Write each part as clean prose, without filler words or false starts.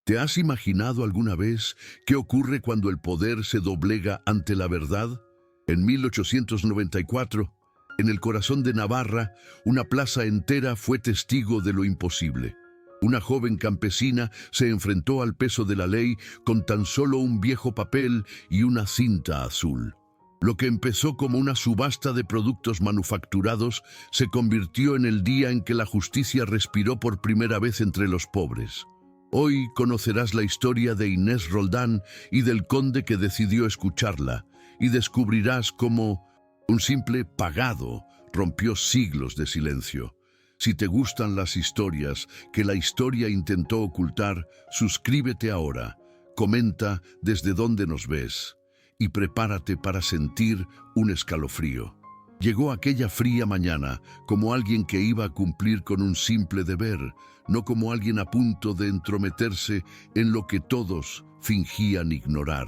¿Te has imaginado alguna vez qué ocurre cuando el poder se doblega ante la verdad? En 1894, en el corazón de Navarra, una plaza entera fue testigo de lo imposible. Una joven campesina se enfrentó al peso de la ley con tan solo un viejo papel y una cinta azul. Lo que empezó como una subasta de productos manufacturados se convirtió en el día en que la justicia respiró por primera vez entre los pobres. Hoy conocerás la historia de Inés Roldán y del conde que decidió escucharla, y descubrirás cómo un simple pagado rompió siglos de silencio. Si te gustan las historias que la historia intentó ocultar, suscríbete ahora, comenta desde dónde nos ves y prepárate para sentir un escalofrío. Llegó aquella fría mañana como alguien que iba a cumplir con un simple deber, no como alguien a punto de entrometerse en lo que todos fingían ignorar.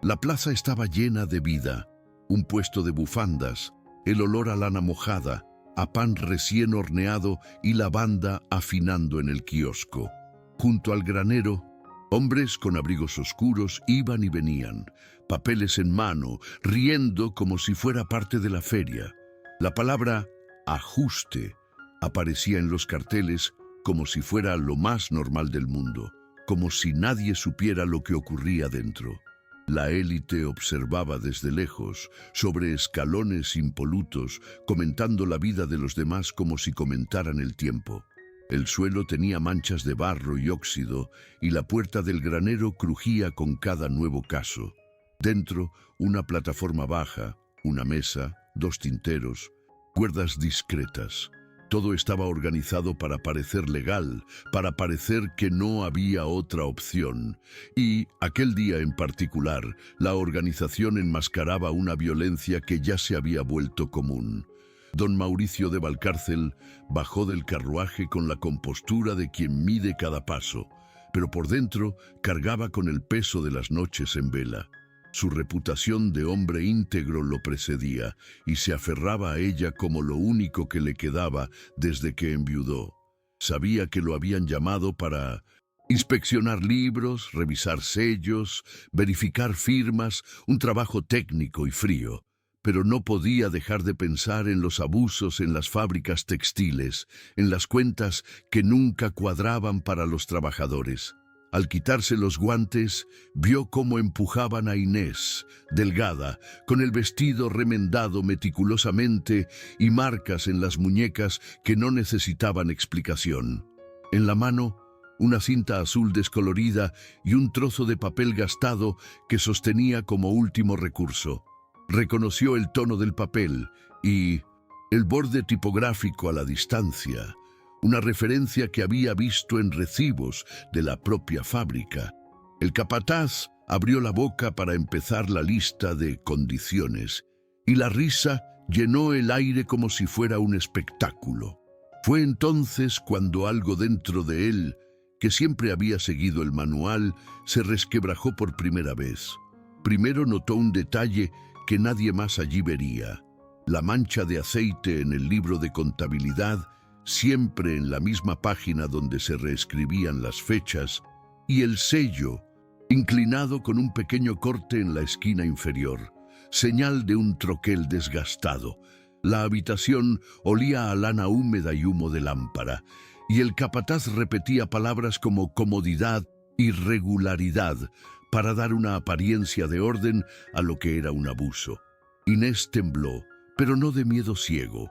La plaza estaba llena de vida, un puesto de bufandas, el olor a lana mojada, a pan recién horneado y lavanda afinando en el kiosco. Junto al granero, hombres con abrigos oscuros iban y venían, papeles en mano, riendo como si fuera parte de la feria. La palabra ajuste aparecía en los carteles como si fuera lo más normal del mundo, como si nadie supiera lo que ocurría dentro. La élite observaba desde lejos, sobre escalones impolutos, comentando la vida de los demás como si comentaran el tiempo. El suelo tenía manchas de barro y óxido, y la puerta del granero crujía con cada nuevo caso. Dentro, una plataforma baja, una mesa, dos tinteros, cuerdas discretas. Todo estaba organizado para parecer legal, para parecer que no había otra opción. Y, aquel día en particular, la organización enmascaraba una violencia que ya se había vuelto común. Don Mauricio de Valcárcel bajó del carruaje con la compostura de quien mide cada paso, pero por dentro cargaba con el peso de las noches en vela. Su reputación de hombre íntegro lo precedía y se aferraba a ella como lo único que le quedaba desde que enviudó. Sabía que lo habían llamado para inspeccionar libros, revisar sellos, verificar firmas, un trabajo técnico y frío. Pero no podía dejar de pensar en los abusos en las fábricas textiles, en las cuentas que nunca cuadraban para los trabajadores. Al quitarse los guantes, vio cómo empujaban a Inés, delgada, con el vestido remendado meticulosamente y marcas en las muñecas que no necesitaban explicación. En la mano, una cinta azul descolorida y un trozo de papel gastado que sostenía como último recurso. Reconoció el tono del papel y el borde tipográfico a la distancia, una referencia que había visto en recibos de la propia fábrica. El capataz abrió la boca para empezar la lista de condiciones, y la risa llenó el aire como si fuera un espectáculo. Fue entonces cuando algo dentro de él, que siempre había seguido el manual, se resquebrajó por primera vez. Primero notó un detalle que nadie más allí vería: la mancha de aceite en el libro de contabilidad, siempre en la misma página donde se reescribían las fechas, y el sello, inclinado con un pequeño corte en la esquina inferior, señal de un troquel desgastado. La habitación olía a lana húmeda y humo de lámpara, y el capataz repetía palabras como comodidad y regularidad para dar una apariencia de orden a lo que era un abuso. Inés tembló, pero no de miedo ciego.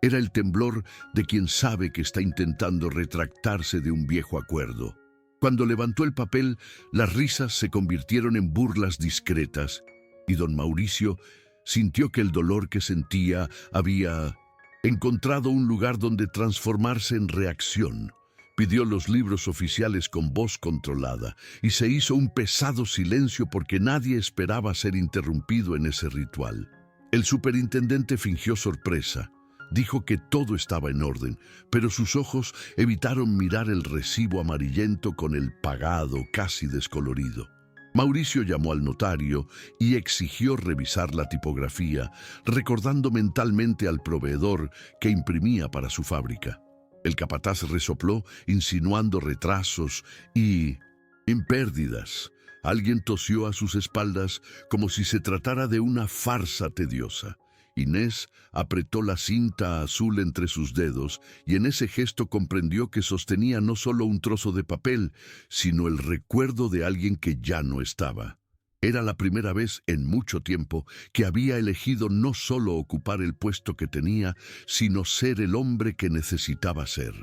Era el temblor de quien sabe que está intentando retractarse de un viejo acuerdo. Cuando levantó el papel, las risas se convirtieron en burlas discretas, y don Mauricio sintió que el dolor que sentía había encontrado un lugar donde transformarse en reacción. Pidió los libros oficiales con voz controlada, y se hizo un pesado silencio porque nadie esperaba ser interrumpido en ese ritual. El superintendente fingió sorpresa. Dijo que todo estaba en orden, pero sus ojos evitaron mirar el recibo amarillento con el pagado casi descolorido. Mauricio llamó al notario y exigió revisar la tipografía, recordando mentalmente al proveedor que imprimía para su fábrica. El capataz resopló, insinuando retrasos, y En pérdidas, alguien tosió a sus espaldas como si se tratara de una farsa tediosa. Inés apretó la cinta azul entre sus dedos y en ese gesto comprendió que sostenía no solo un trozo de papel, sino el recuerdo de alguien que ya no estaba. Era la primera vez en mucho tiempo que había elegido no solo ocupar el puesto que tenía, sino ser el hombre que necesitaba ser.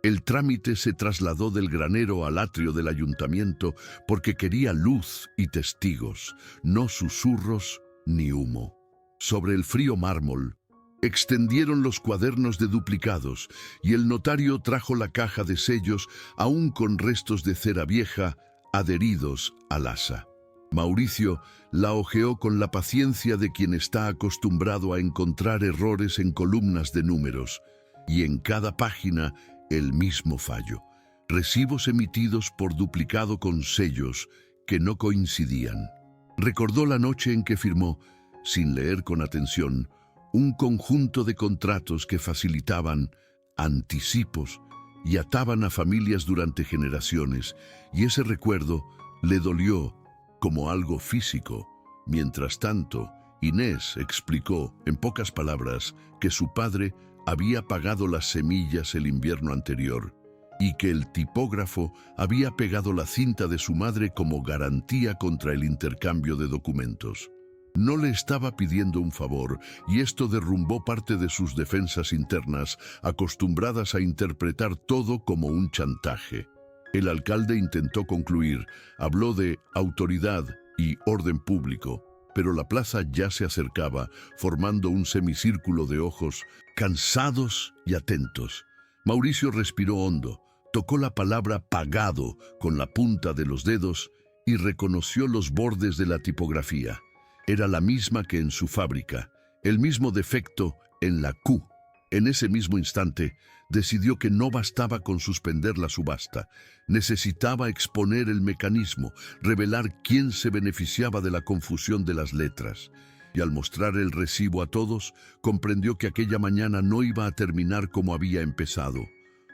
El trámite se trasladó del granero al atrio del ayuntamiento porque quería luz y testigos, no susurros ni humo. Sobre el frío mármol, extendieron los cuadernos deduplicados y el notario trajo la caja de sellos aún con restos de cera vieja adheridos al asa. Mauricio la hojeó con la paciencia de quien está acostumbrado a encontrar errores en columnas de números, y en cada página el mismo fallo. Recibos emitidos por duplicado con sellos que no coincidían. Recordó la noche en que firmó, sin leer con atención, un conjunto de contratos que facilitaban anticipos y ataban a familias durante generaciones, y ese recuerdo le dolió como algo físico. Mientras tanto, Inés explicó, en pocas palabras, que su padre había pagado las semillas el invierno anterior y que el tipógrafo había pegado la cinta de su madre como garantía contra el intercambio de documentos. No le estaba pidiendo un favor, y esto derrumbó parte de sus defensas internas, acostumbradas a interpretar todo como un chantaje. El alcalde intentó concluir, habló de autoridad y orden público, pero la plaza ya se acercaba, formando un semicírculo de ojos, cansados y atentos. Mauricio respiró hondo, tocó la palabra pagado con la punta de los dedos y reconoció los bordes de la tipografía. Era la misma que en su fábrica, el mismo defecto en la Q. En ese mismo instante, decidió que no bastaba con suspender la subasta. Necesitaba exponer el mecanismo, revelar quién se beneficiaba de la confusión de las letras. Y al mostrar el recibo a todos, comprendió que aquella mañana no iba a terminar como había empezado.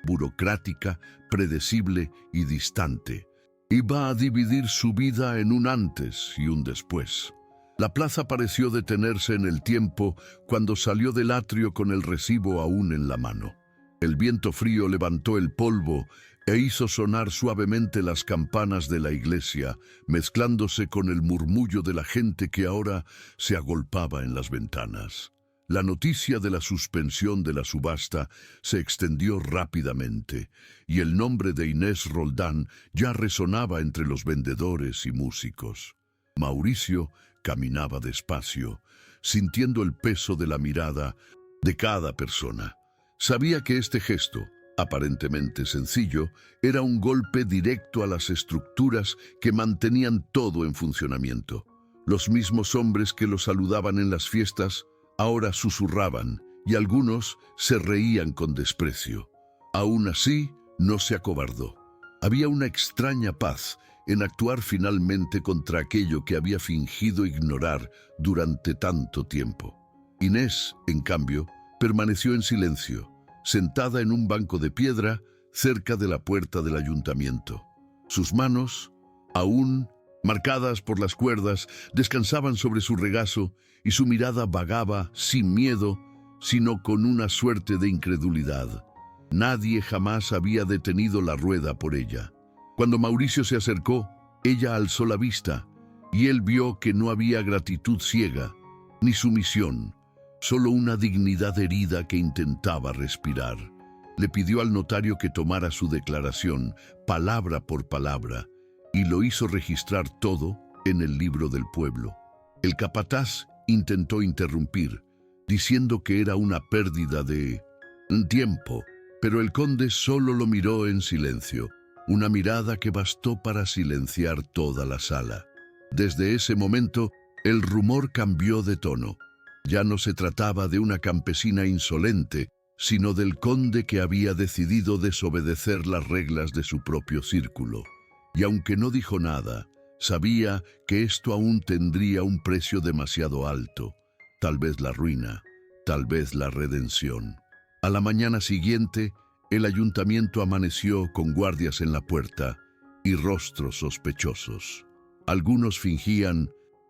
Burocrática, predecible y distante. Iba a dividir su vida en un antes y un después. La plaza pareció detenerse en el tiempo cuando salió del atrio con el recibo aún en la mano. El viento frío levantó el polvo e hizo sonar suavemente las campanas de la iglesia, mezclándose con el murmullo de la gente que ahora se agolpaba en las ventanas. La noticia de la suspensión de la subasta se extendió rápidamente, y el nombre de Inés Roldán ya resonaba entre los vendedores y músicos. Mauricio caminaba despacio, sintiendo el peso de la mirada de cada persona. Sabía que este gesto, aparentemente sencillo, era un golpe directo a las estructuras que mantenían todo en funcionamiento. Los mismos hombres que lo saludaban en las fiestas ahora susurraban, y algunos se reían con desprecio. Aún así, no se acobardó. Había una extraña paz en actuar finalmente contra aquello que había fingido ignorar durante tanto tiempo. Inés, en cambio, permaneció en silencio, sentada en un banco de piedra cerca de la puerta del ayuntamiento. Sus manos, aún marcadas por las cuerdas, descansaban sobre su regazo y su mirada vagaba sin miedo, sino con una suerte de incredulidad. Nadie jamás había detenido la rueda por ella. Cuando Mauricio se acercó, ella alzó la vista y él vio que no había gratitud ciega, ni sumisión, solo una dignidad herida que intentaba respirar. Le pidió al notario que tomara su declaración, palabra por palabra, y lo hizo registrar todo en el libro del pueblo. El capataz intentó interrumpir, diciendo que era una pérdida de tiempo, pero el conde solo lo miró en silencio, una mirada que bastó para silenciar toda la sala. Desde ese momento, el rumor cambió de tono. Ya no se trataba de una campesina insolente, sino del conde que había decidido desobedecer las reglas de su propio círculo. Y aunque no dijo nada, sabía que esto aún tendría un precio demasiado alto, tal vez la ruina, tal vez la redención. A la mañana siguiente, el ayuntamiento amaneció con guardias en la puerta y rostros sospechosos. Algunos fingían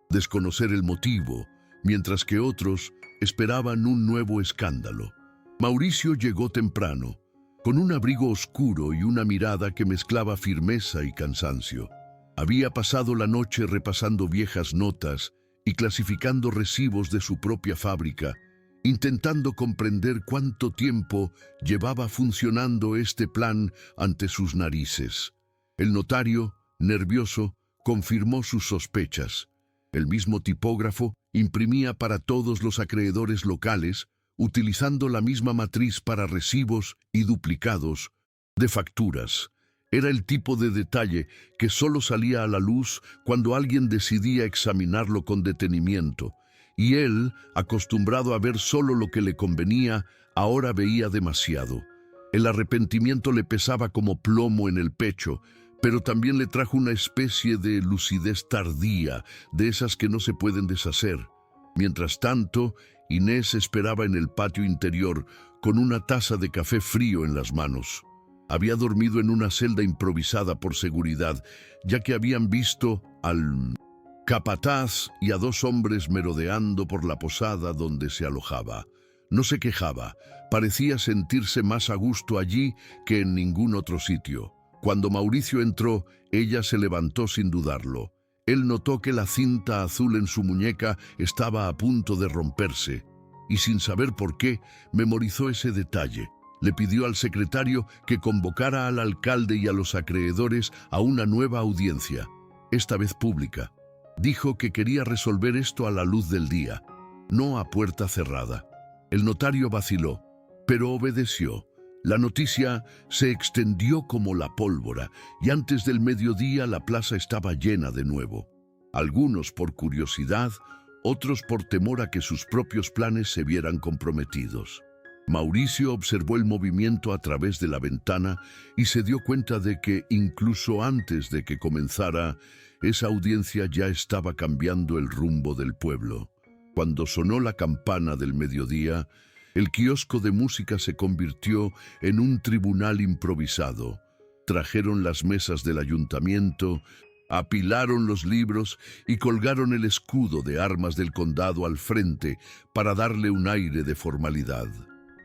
desconocer el motivo, mientras que otros esperaban un nuevo escándalo. Mauricio llegó temprano, con un abrigo oscuro y una mirada que mezclaba firmeza y cansancio. Había pasado la noche repasando viejas notas y clasificando recibos de su propia fábrica, intentando comprender cuánto tiempo llevaba funcionando este plan ante sus narices. El notario, nervioso, confirmó sus sospechas. El mismo tipógrafo imprimía para todos los acreedores locales, utilizando la misma matriz para recibos y duplicados de facturas. Era el tipo de detalle que solo salía a la luz cuando alguien decidía examinarlo con detenimiento, y él, acostumbrado a ver solo lo que le convenía, ahora veía demasiado. El arrepentimiento le pesaba como plomo en el pecho, pero también le trajo una especie de lucidez tardía, de esas que no se pueden deshacer. Mientras tanto, Inés esperaba en el patio interior, con una taza de café frío en las manos. Había dormido en una celda improvisada por seguridad, ya que habían visto al capataz y a dos hombres merodeando por la posada donde se alojaba. No se quejaba, parecía sentirse más a gusto allí que en ningún otro sitio. Cuando Mauricio entró, ella se levantó sin dudarlo. Él notó que la cinta azul en su muñeca estaba a punto de romperse, y sin saber por qué, memorizó ese detalle. Le pidió al secretario que convocara al alcalde y a los acreedores a una nueva audiencia, esta vez pública. Dijo que quería resolver esto a la luz del día, no a puerta cerrada. El notario vaciló, pero obedeció. La noticia se extendió como la pólvora, y antes del mediodía la plaza estaba llena de nuevo. Algunos por curiosidad, otros por temor a que sus propios planes se vieran comprometidos. Mauricio observó el movimiento a través de la ventana y se dio cuenta de que, incluso antes de que comenzara, esa audiencia ya estaba cambiando el rumbo del pueblo. Cuando sonó la campana del mediodía, el kiosco de música se convirtió en un tribunal improvisado. Trajeron las mesas del ayuntamiento, apilaron los libros y colgaron el escudo de armas del condado al frente para darle un aire de formalidad.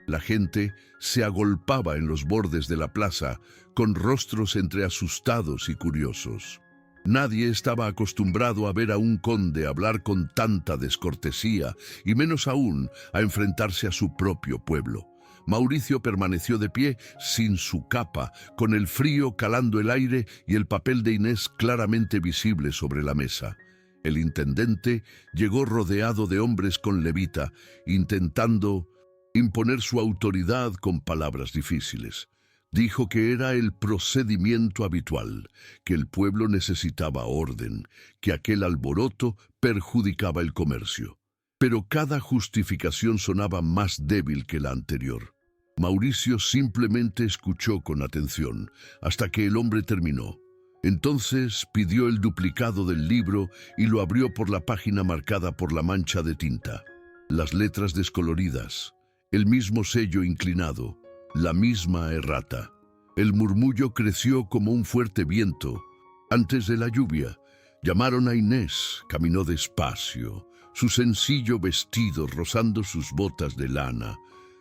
La gente se agolpaba en los bordes de la plaza, con rostros entre asustados y curiosos. Nadie estaba acostumbrado a ver a un conde hablar con tanta descortesía, y menos aún a enfrentarse a su propio pueblo. Mauricio permaneció de pie, sin su capa, con el frío calando el aire y el papel de Inés claramente visible sobre la mesa. El intendente llegó rodeado de hombres con levita, intentando imponer su autoridad con palabras difíciles. Dijo que era el procedimiento habitual, que el pueblo necesitaba orden, que aquel alboroto perjudicaba el comercio. Pero cada justificación sonaba más débil que la anterior. Mauricio simplemente escuchó con atención, hasta que el hombre terminó. Entonces pidió el duplicado del libro y lo abrió por la página marcada por la mancha de tinta. Las letras descoloridas, el mismo sello inclinado, la misma errata. El murmullo creció como un fuerte viento. Antes de la lluvia, llamaron a Inés. Caminó despacio, su sencillo vestido rozando sus botas de lana,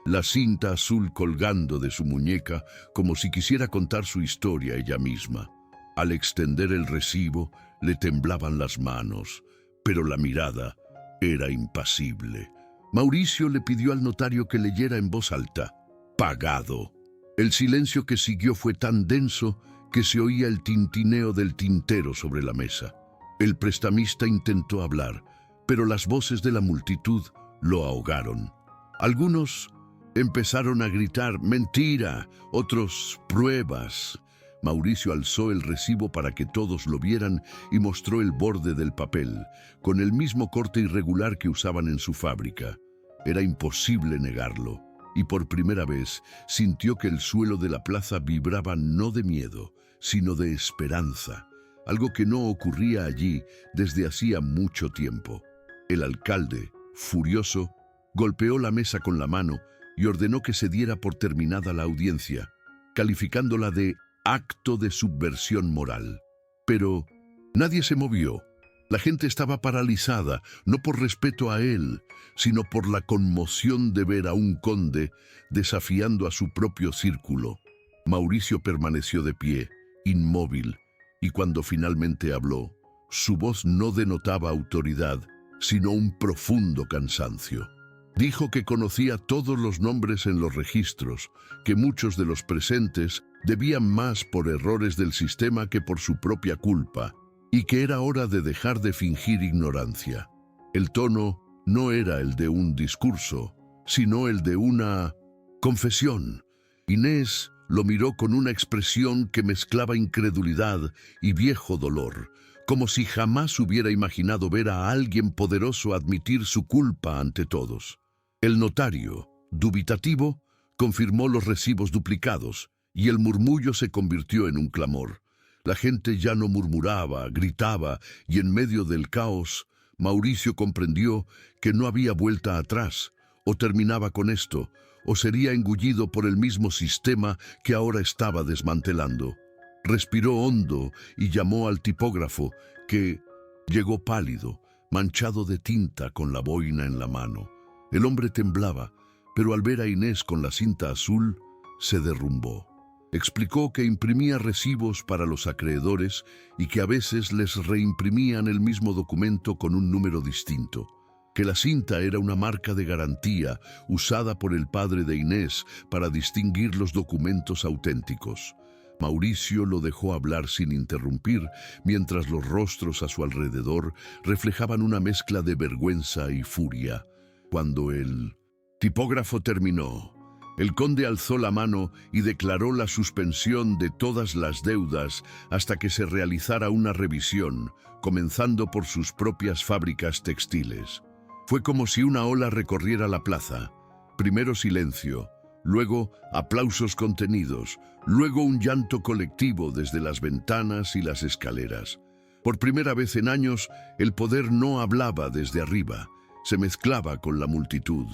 la cinta azul colgando de su muñeca como si quisiera contar su historia ella misma. Al extender el recibo, le temblaban las manos, pero la mirada era impasible. Mauricio le pidió al notario que leyera en voz alta: «Pagado». El silencio que siguió fue tan denso que se oía el tintineo del tintero sobre la mesa. El prestamista intentó hablar, pero las voces de la multitud lo ahogaron. Algunos empezaron a gritar «¡Mentira!», otros «¡Pruebas!». Mauricio alzó el recibo para que todos lo vieran y mostró el borde del papel, con el mismo corte irregular que usaban en su fábrica. Era imposible negarlo, y por primera vez sintió que el suelo de la plaza vibraba no de miedo, sino de esperanza, algo que no ocurría allí desde hacía mucho tiempo. El alcalde, furioso, golpeó la mesa con la mano y ordenó que se diera por terminada la audiencia, calificándola de acto de subversión moral. Pero nadie se movió. La gente estaba paralizada, no por respeto a él, sino por la conmoción de ver a un conde desafiando a su propio círculo. Mauricio permaneció de pie, inmóvil, y cuando finalmente habló, su voz no denotaba autoridad, sino un profundo cansancio. Dijo que conocía todos los nombres en los registros, que muchos de los presentes debían más por errores del sistema que por su propia culpa, y que era hora de dejar de fingir ignorancia. El tono no era el de un discurso, sino el de una confesión. Inés lo miró con una expresión que mezclaba incredulidad y viejo dolor, como si jamás hubiera imaginado ver a alguien poderoso admitir su culpa ante todos. El notario, dubitativo, confirmó los recibos duplicados, y el murmullo se convirtió en un clamor. La gente ya no murmuraba, gritaba, y en medio del caos, Mauricio comprendió que no había vuelta atrás. O terminaba con esto, o sería engullido por el mismo sistema que ahora estaba desmantelando. Respiró hondo y llamó al tipógrafo, que llegó pálido, manchado de tinta con la boina en la mano. El hombre temblaba, pero al ver a Inés con la cinta azul, se derrumbó. Explicó que imprimía recibos para los acreedores y que a veces les reimprimían el mismo documento con un número distinto, que la cinta era una marca de garantía usada por el padre de Inés para distinguir los documentos auténticos. Mauricio lo dejó hablar sin interrumpir, mientras los rostros a su alrededor reflejaban una mezcla de vergüenza y furia. Cuando el tipógrafo terminó, el conde alzó la mano y declaró la suspensión de todas las deudas hasta que se realizara una revisión, comenzando por sus propias fábricas textiles. Fue como si una ola recorriera la plaza. Primero silencio, luego aplausos contenidos, luego un llanto colectivo desde las ventanas y las escaleras. Por primera vez en años, el poder no hablaba desde arriba, se mezclaba con la multitud.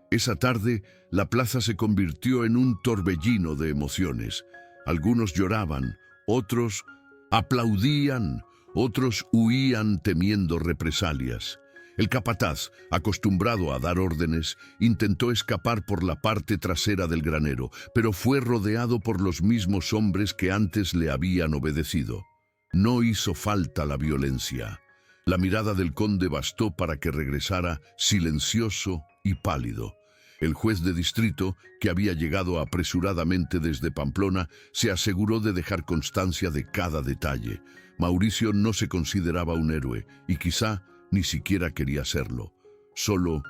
Esa tarde, la plaza se convirtió en un torbellino de emociones. Algunos lloraban, otros aplaudían, otros huían temiendo represalias. El capataz, acostumbrado a dar órdenes, intentó escapar por la parte trasera del granero, pero fue rodeado por los mismos hombres que antes le habían obedecido. No hizo falta la violencia. La mirada del conde bastó para que regresara silencioso y pálido. El juez de distrito, que había llegado apresuradamente desde Pamplona, se aseguró de dejar constancia de cada detalle. Mauricio no se consideraba un héroe, y quizá ni siquiera quería serlo. Solo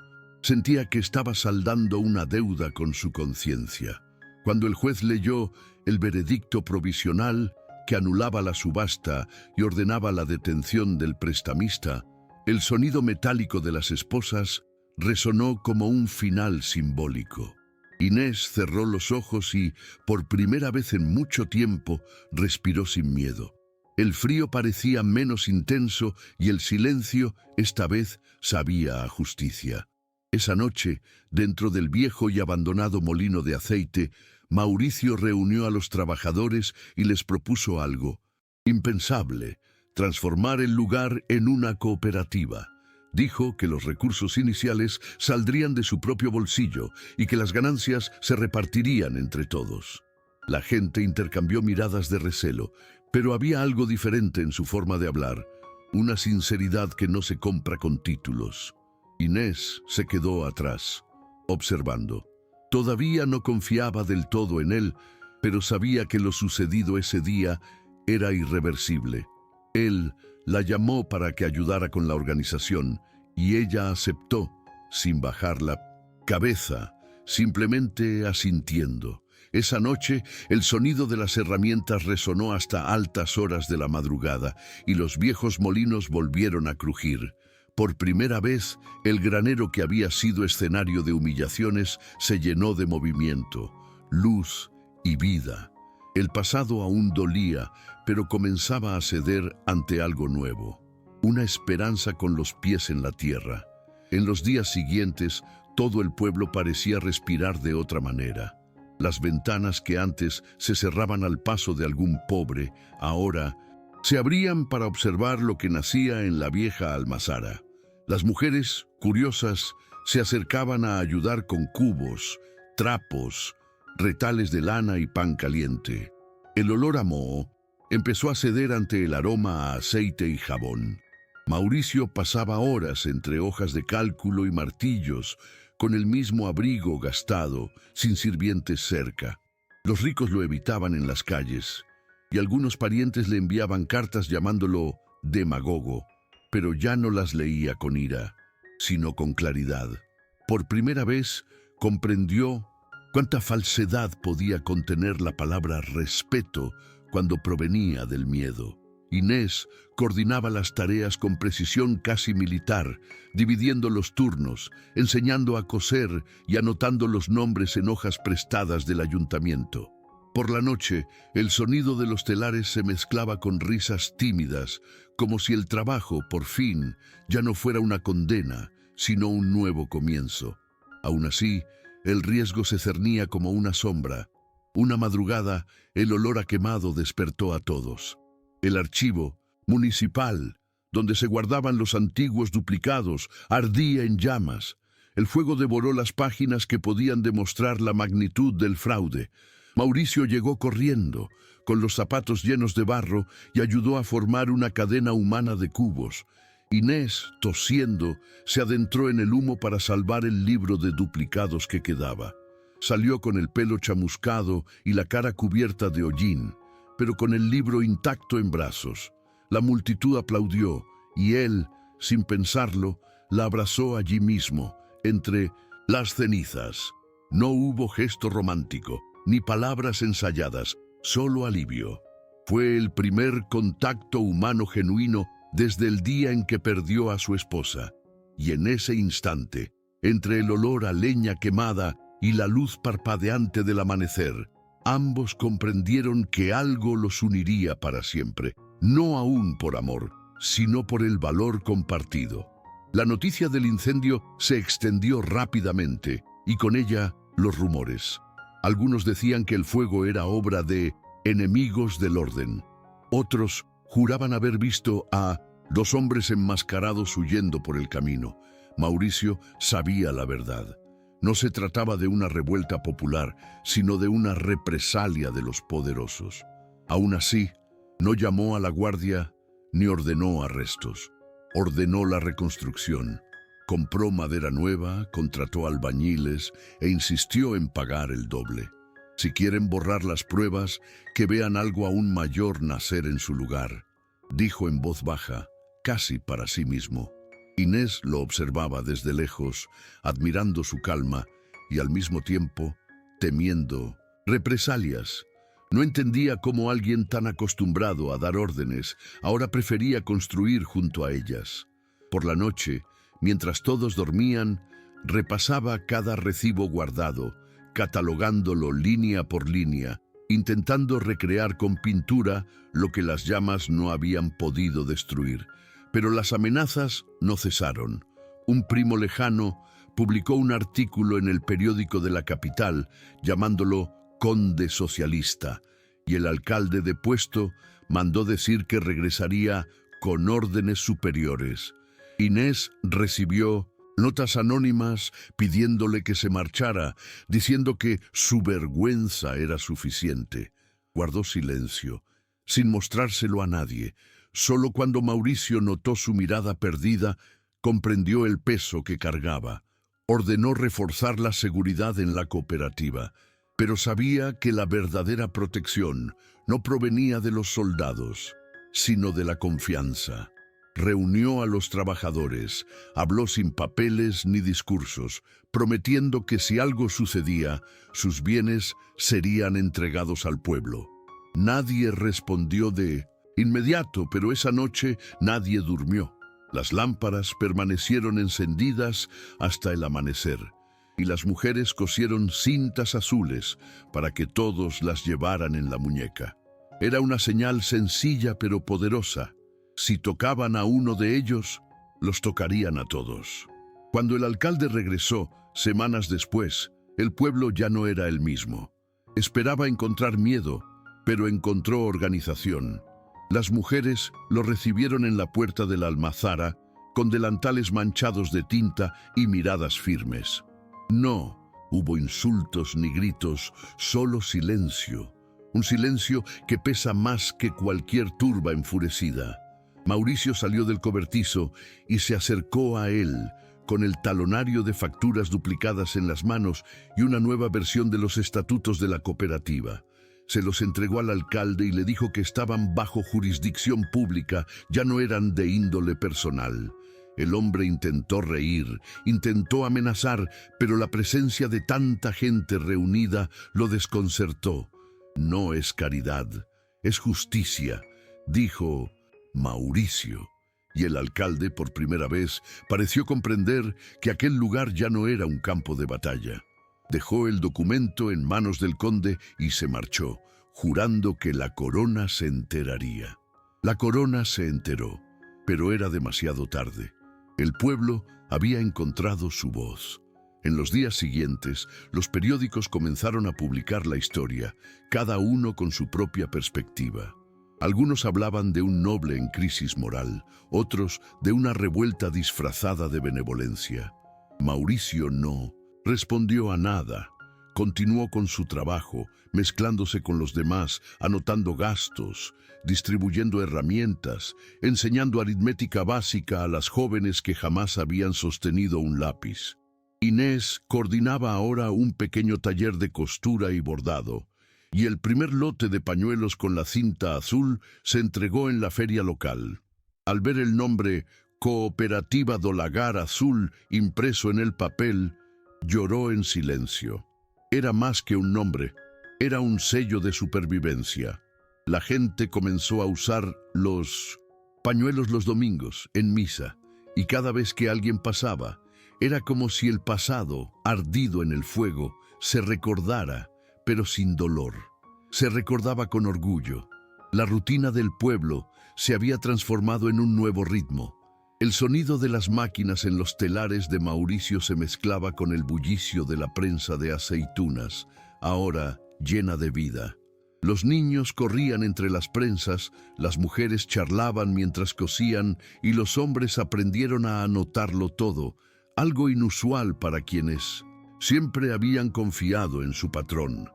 sentía que estaba saldando una deuda con su conciencia. Cuando el juez leyó el veredicto provisional que anulaba la subasta y ordenaba la detención del prestamista, el sonido metálico de las esposas resonó como un final simbólico. Inés cerró los ojos y, por primera vez en mucho tiempo, respiró sin miedo. El frío parecía menos intenso y el silencio, esta vez, sabía a justicia. Esa noche, dentro del viejo y abandonado molino de aceite, Mauricio reunió a los trabajadores y les propuso algo impensable: transformar el lugar en una cooperativa. Dijo que los recursos iniciales saldrían de su propio bolsillo y que las ganancias se repartirían entre todos. La gente intercambió miradas de recelo, pero había algo diferente en su forma de hablar, una sinceridad que no se compra con títulos. Inés se quedó atrás, observando. Todavía no confiaba del todo en él, pero sabía que lo sucedido ese día era irreversible. Él la llamó para que ayudara con la organización, y ella aceptó, sin bajar la cabeza, simplemente asintiendo. Esa noche, el sonido de las herramientas resonó hasta altas horas de la madrugada, y los viejos molinos volvieron a crujir. Por primera vez, el granero que había sido escenario de humillaciones se llenó de movimiento, luz y vida. El pasado aún dolía, pero comenzaba a ceder ante algo nuevo. Una esperanza con los pies en la tierra. En los días siguientes, todo el pueblo parecía respirar de otra manera. Las ventanas que antes se cerraban al paso de algún pobre, ahora se abrían para observar lo que nacía en la vieja almazara. Las mujeres, curiosas, se acercaban a ayudar con cubos, trapos, retales de lana y pan caliente. El olor a moho empezó a ceder ante el aroma a aceite y jabón. Mauricio pasaba horas entre hojas de cálculo y martillos, con el mismo abrigo gastado, sin sirvientes cerca. Los ricos lo evitaban en las calles, y algunos parientes le enviaban cartas llamándolo demagogo, pero ya no las leía con ira, sino con claridad. Por primera vez comprendió cuánta falsedad podía contener la palabra respeto cuando provenía del miedo. Inés coordinaba las tareas con precisión casi militar, dividiendo los turnos, enseñando a coser y anotando los nombres en hojas prestadas del ayuntamiento. Por la noche, el sonido de los telares se mezclaba con risas tímidas, como si el trabajo, por fin, ya no fuera una condena, sino un nuevo comienzo. Aún así, el riesgo se cernía como una sombra. Una madrugada, el olor a quemado despertó a todos. El archivo municipal, donde se guardaban los antiguos duplicados, ardía en llamas. El fuego devoró las páginas que podían demostrar la magnitud del fraude. Mauricio llegó corriendo, con los zapatos llenos de barro, y ayudó a formar una cadena humana de cubos. Inés, tosiendo, se adentró en el humo para salvar el libro de duplicados que quedaba. Salió con el pelo chamuscado y la cara cubierta de hollín, pero con el libro intacto en brazos. La multitud aplaudió, y él, sin pensarlo, la abrazó allí mismo, entre las cenizas. No hubo gesto romántico, ni palabras ensayadas, solo alivio. Fue el primer contacto humano genuino desde el día en que perdió a su esposa. Y en ese instante, entre el olor a leña quemada y la luz parpadeante del amanecer, ambos comprendieron que algo los uniría para siempre, no aún por amor, sino por el valor compartido. La noticia del incendio se extendió rápidamente, y con ella los rumores. Algunos decían que el fuego era obra de enemigos del orden. Otros juraban haber visto a dos hombres enmascarados huyendo por el camino. Mauricio sabía la verdad. No se trataba de una revuelta popular, sino de una represalia de los poderosos. Aún así, no llamó a la guardia ni ordenó arrestos. Ordenó la reconstrucción. Compró madera nueva, contrató albañiles e insistió en pagar el doble. Si quieren borrar las pruebas, que vean algo aún mayor nacer en su lugar, dijo en voz baja, casi para sí mismo. Inés lo observaba desde lejos, admirando su calma y al mismo tiempo temiendo represalias. No entendía cómo alguien tan acostumbrado a dar órdenes ahora prefería construir junto a ellas. Por la noche, mientras todos dormían, repasaba cada recibo guardado, catalogándolo línea por línea, intentando recrear con pintura lo que las llamas no habían podido destruir. Pero las amenazas no cesaron. Un primo lejano publicó un artículo en el periódico de la capital llamándolo conde socialista, y el alcalde depuesto mandó decir que regresaría con órdenes superiores. Inés recibió notas anónimas pidiéndole que se marchara, diciendo que su vergüenza era suficiente. Guardó silencio, sin mostrárselo a nadie. Solo cuando Mauricio notó su mirada perdida, comprendió el peso que cargaba. Ordenó reforzar la seguridad en la cooperativa, pero sabía que la verdadera protección no provenía de los soldados, sino de la confianza. Reunió a los trabajadores, habló sin papeles ni discursos, prometiendo que si algo sucedía, sus bienes serían entregados al pueblo. Nadie respondió de inmediato, pero esa noche nadie durmió. Las lámparas permanecieron encendidas hasta el amanecer, y las mujeres cosieron cintas azules para que todos las llevaran en la muñeca. Era una señal sencilla pero poderosa. Si tocaban a uno de ellos, los tocarían a todos. Cuando el alcalde regresó, semanas después, el pueblo ya no era el mismo. Esperaba encontrar miedo, pero encontró organización. Las mujeres lo recibieron en la puerta de la almazara, con delantales manchados de tinta y miradas firmes. No hubo insultos ni gritos, solo silencio. Un silencio que pesa más que cualquier turba enfurecida. Mauricio salió del cobertizo y se acercó a él, con el talonario de facturas duplicadas en las manos y una nueva versión de los estatutos de la cooperativa. Se los entregó al alcalde y le dijo que estaban bajo jurisdicción pública, ya no eran de índole personal. El hombre intentó reír, intentó amenazar, pero la presencia de tanta gente reunida lo desconcertó. No es caridad, es justicia, dijo Mauricio. Y el alcalde, por primera vez, pareció comprender que aquel lugar ya no era un campo de batalla. Dejó el documento en manos del conde y se marchó, jurando que la corona se enteraría. La corona se enteró, pero era demasiado tarde. El pueblo había encontrado su voz. En los días siguientes, los periódicos comenzaron a publicar la historia, cada uno con su propia perspectiva. Algunos hablaban de un noble en crisis moral, otros de una revuelta disfrazada de benevolencia. Mauricio no respondió a nada. Continuó con su trabajo, mezclándose con los demás, anotando gastos, distribuyendo herramientas, enseñando aritmética básica a las jóvenes que jamás habían sostenido un lápiz. Inés coordinaba ahora un pequeño taller de costura y bordado, y el primer lote de pañuelos con la cinta azul se entregó en la feria local. Al ver el nombre Cooperativa do Lagar Azul impreso en el papel, lloró en silencio. Era más que un nombre, era un sello de supervivencia. La gente comenzó a usar los pañuelos los domingos, en misa, y cada vez que alguien pasaba, era como si el pasado, ardido en el fuego, se recordara, pero sin dolor. Se recordaba con orgullo. La rutina del pueblo se había transformado en un nuevo ritmo. El sonido de las máquinas en los telares de Mauricio se mezclaba con el bullicio de la prensa de aceitunas, ahora llena de vida. Los niños corrían entre las prensas, las mujeres charlaban mientras cosían y los hombres aprendieron a anotarlo todo, algo inusual para quienes siempre habían confiado en su patrón.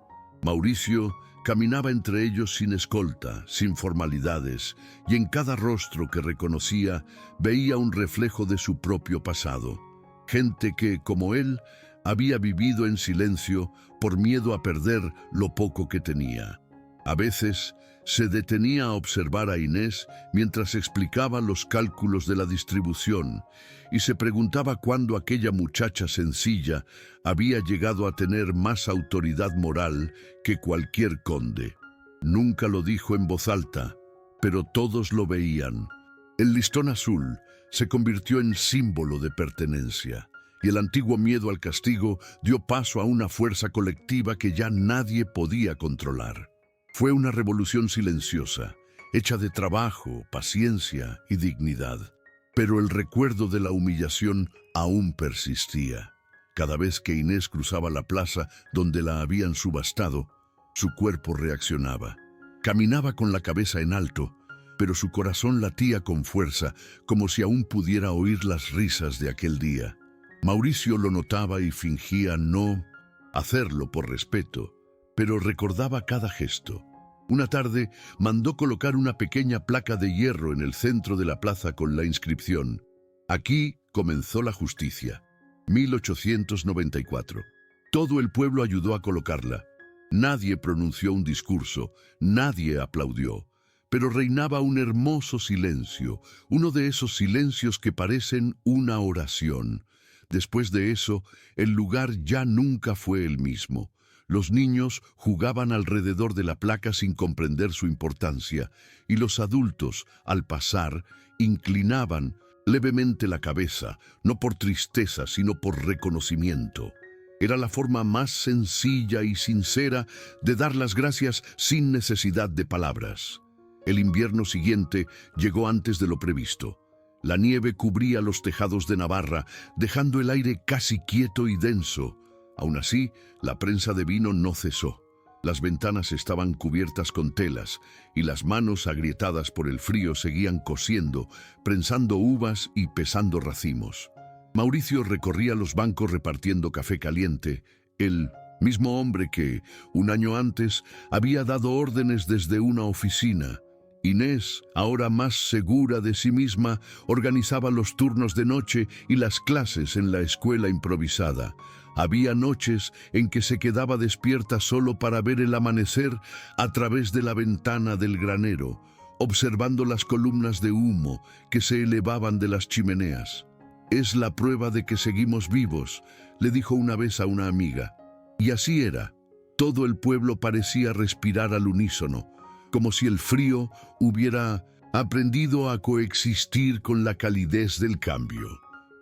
Mauricio caminaba entre ellos sin escolta, sin formalidades, y en cada rostro que reconocía veía un reflejo de su propio pasado. Gente que, como él, había vivido en silencio por miedo a perder lo poco que tenía. A veces se detenía a observar a Inés mientras explicaba los cálculos de la distribución y se preguntaba cuándo aquella muchacha sencilla había llegado a tener más autoridad moral que cualquier conde. Nunca lo dijo en voz alta, pero todos lo veían. El listón azul se convirtió en símbolo de pertenencia y el antiguo miedo al castigo dio paso a una fuerza colectiva que ya nadie podía controlar. Fue una revolución silenciosa, hecha de trabajo, paciencia y dignidad. Pero el recuerdo de la humillación aún persistía. Cada vez que Inés cruzaba la plaza donde la habían subastado, su cuerpo reaccionaba. Caminaba con la cabeza en alto, pero su corazón latía con fuerza, como si aún pudiera oír las risas de aquel día. Mauricio lo notaba y fingía no hacerlo por respeto, pero recordaba cada gesto. Una tarde mandó colocar una pequeña placa de hierro en el centro de la plaza con la inscripción: Aquí comenzó la justicia, 1894. Todo el pueblo ayudó a colocarla. Nadie pronunció un discurso, nadie aplaudió, pero reinaba un hermoso silencio, uno de esos silencios que parecen una oración. Después de eso, el lugar ya nunca fue el mismo. Los niños jugaban alrededor de la placa sin comprender su importancia, y los adultos, al pasar, inclinaban levemente la cabeza, no por tristeza, sino por reconocimiento. Era la forma más sencilla y sincera de dar las gracias sin necesidad de palabras. El invierno siguiente llegó antes de lo previsto. La nieve cubría los tejados de Navarra, dejando el aire casi quieto y denso. Aún así, la prensa de vino no cesó. Las ventanas estaban cubiertas con telas y las manos agrietadas por el frío seguían cosiendo, prensando uvas y pesando racimos. Mauricio recorría los bancos repartiendo café caliente, el mismo hombre que, un año antes, había dado órdenes desde una oficina. Inés, ahora más segura de sí misma, organizaba los turnos de noche y las clases en la escuela improvisada. Había noches en que se quedaba despierta solo para ver el amanecer a través de la ventana del granero, observando las columnas de humo que se elevaban de las chimeneas. «Es la prueba de que seguimos vivos», le dijo una vez a una amiga. Y así era. Todo el pueblo parecía respirar al unísono, como si el frío hubiera aprendido a coexistir con la calidez del cambio.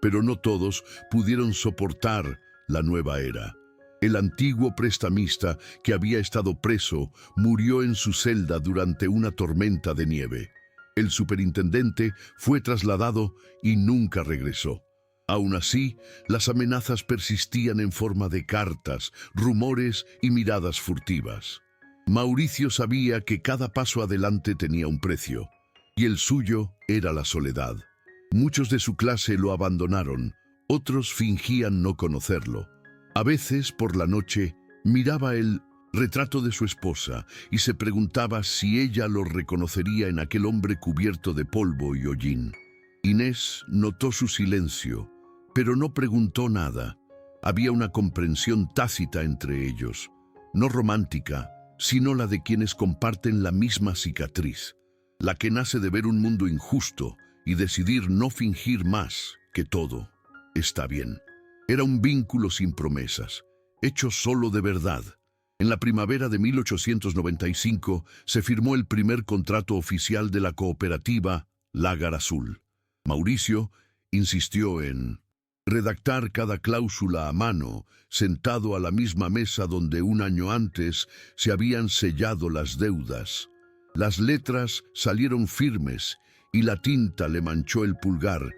Pero no todos pudieron soportar la nueva era. El antiguo prestamista, que había estado preso, murió en su celda durante una tormenta de nieve. El superintendente fue trasladado y nunca regresó. Aún así, las amenazas persistían en forma de cartas, rumores y miradas furtivas. Mauricio sabía que cada paso adelante tenía un precio, y el suyo era la soledad. Muchos de su clase lo abandonaron, otros fingían no conocerlo. A veces, por la noche, miraba el retrato de su esposa y se preguntaba si ella lo reconocería en aquel hombre cubierto de polvo y hollín. Inés notó su silencio, pero no preguntó nada. Había una comprensión tácita entre ellos, no romántica, sino la de quienes comparten la misma cicatriz, la que nace de ver un mundo injusto y decidir no fingir más que todo está bien. Era un vínculo sin promesas, hecho solo de verdad. En la primavera de 1895 se firmó el primer contrato oficial de la cooperativa Lágar Azul. Mauricio insistió en redactar cada cláusula a mano, sentado a la misma mesa donde un año antes se habían sellado las deudas. Las letras salieron firmes y la tinta le manchó el pulgar,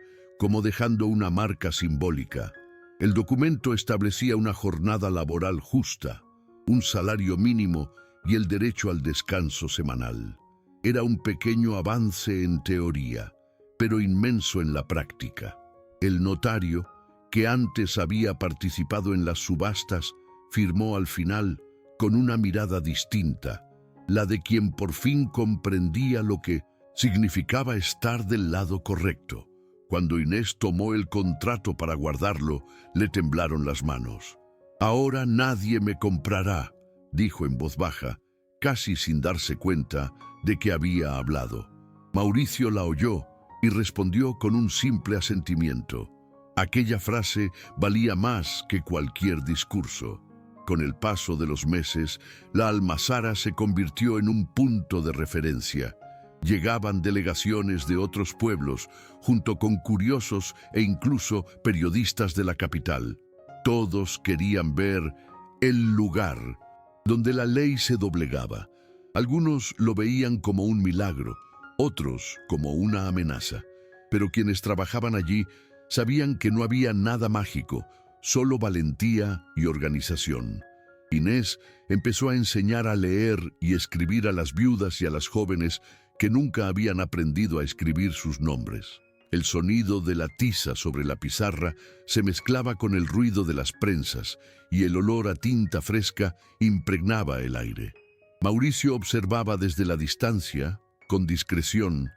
como dejando una marca simbólica. El documento establecía una jornada laboral justa, un salario mínimo y el derecho al descanso semanal. Era un pequeño avance en teoría, pero inmenso en la práctica. El notario, que antes había participado en las subastas, firmó al final con una mirada distinta, la de quien por fin comprendía lo que significaba estar del lado correcto. Cuando Inés tomó el contrato para guardarlo, le temblaron las manos. «Ahora nadie me comprará», dijo en voz baja, casi sin darse cuenta de que había hablado. Mauricio la oyó y respondió con un simple asentimiento. Aquella frase valía más que cualquier discurso. Con el paso de los meses, la almazara se convirtió en un punto de referencia. Llegaban delegaciones de otros pueblos, junto con curiosos e incluso periodistas de la capital. Todos querían ver el lugar donde la ley se doblegaba. Algunos lo veían como un milagro, otros como una amenaza. Pero quienes trabajaban allí sabían que no había nada mágico, solo valentía y organización. Inés empezó a enseñar a leer y escribir a las viudas y a las jóvenes que nunca habían aprendido a escribir sus nombres. El sonido de la tiza sobre la pizarra se mezclaba con el ruido de las prensas y el olor a tinta fresca impregnaba el aire. Mauricio observaba desde la distancia, con discreción,